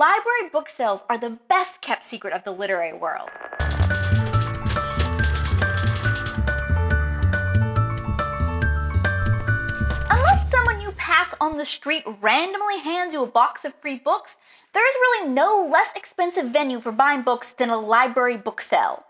library book sales are the best kept secret of the literary world. Unless someone you pass on the street randomly hands you a box of free books, there's really no less expensive venue for buying books than a library book sale.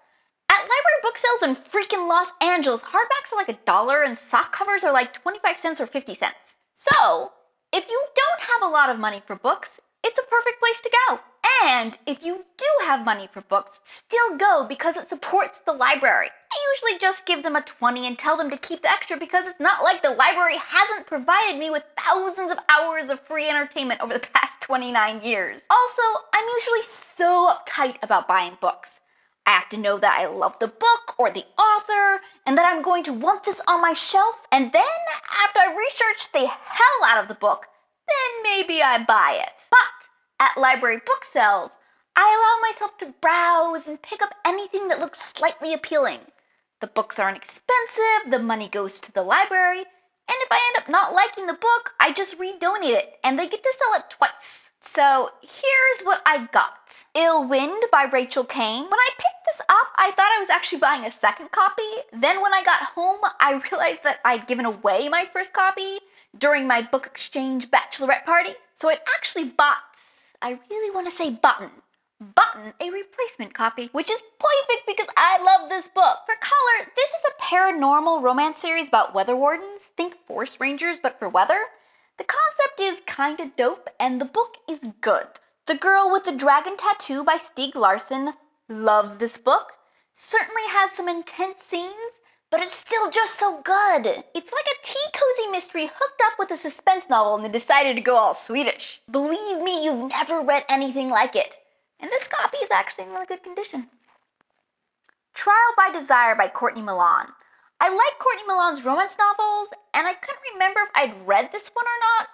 At library book sales in freaking Los Angeles, hardbacks are like $1 and sock covers are like 25 cents or 50 cents. So, if you don't have a lot of money for books, it's a perfect place to go. And if you do have money for books, still go because it supports the library. I usually just give them a 20 and tell them to keep the extra because it's not like the library hasn't provided me with thousands of hours of free entertainment over the past 29 years. Also, I'm usually so uptight about buying books. I have to know that I love the book or the author and that I'm going to want this on my shelf. And then, after I research the hell out of the book, then maybe I buy it. But at library book sales, I allow myself to browse and pick up anything that looks slightly appealing. The books aren't expensive, the money goes to the library, and if I end up not liking the book, I just redonate it and they get to sell it twice. So here's what I got. Ill Wind by Rachel Kane. When I picked this up, I thought I was actually buying a second copy. Then when I got home, I realized that I'd given away my first copy during my book exchange bachelorette party. So I'd actually bought, I really want to say button, a replacement copy, which is perfect because I love this book. For color, this is a paranormal romance series about weather wardens. Think Forest Rangers, but for weather. The concept is kinda dope, and the book is good. The Girl with the Dragon Tattoo by Stieg Larsson. Love this book. Certainly has some intense scenes, but it's still just so good. It's like a tea cozy mystery hooked up with a suspense novel and they decided to go all Swedish. Believe me, you've never read anything like it. And this copy is actually in really good condition. Trial by Desire by Courtney Milan. I like Courtney Milan's romance novels, and I couldn't remember if I'd read this one or not.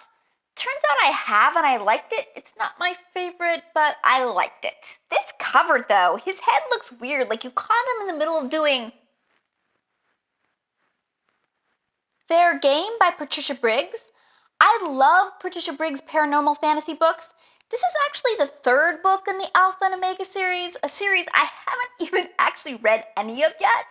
Turns out I have, and I liked it. It's not my favorite, but I liked it. This cover, though, his head looks weird, like you caught him in the middle of doing Fair Game by Patricia Briggs. I love Patricia Briggs' paranormal fantasy books. This is actually the third book in the Alpha and Omega series, a series I haven't even actually read any of yet.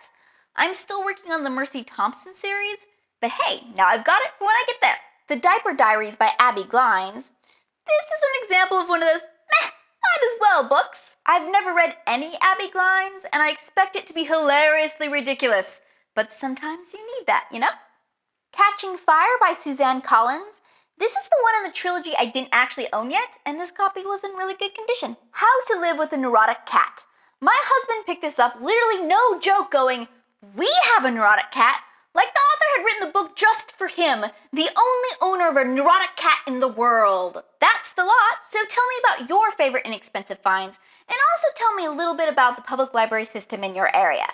I'm still working on the Mercy Thompson series, but hey, now I've got it for when I get there. The Diaper Diaries by Abby Glines. This is an example of one of those might as well books. I've never read any Abby Glines, and I expect it to be hilariously ridiculous, but sometimes you need that, you know? Catching Fire by Suzanne Collins. This is the one in the trilogy I didn't actually own yet, and this copy was in really good condition. How to Live with a Neurotic Cat. My husband picked this up, literally no joke, going, "We have a neurotic cat," like the author had written the book just for him, the only owner of a neurotic cat in the world. That's the lot, so tell me about your favorite inexpensive finds, and also tell me a little bit about the public library system in your area.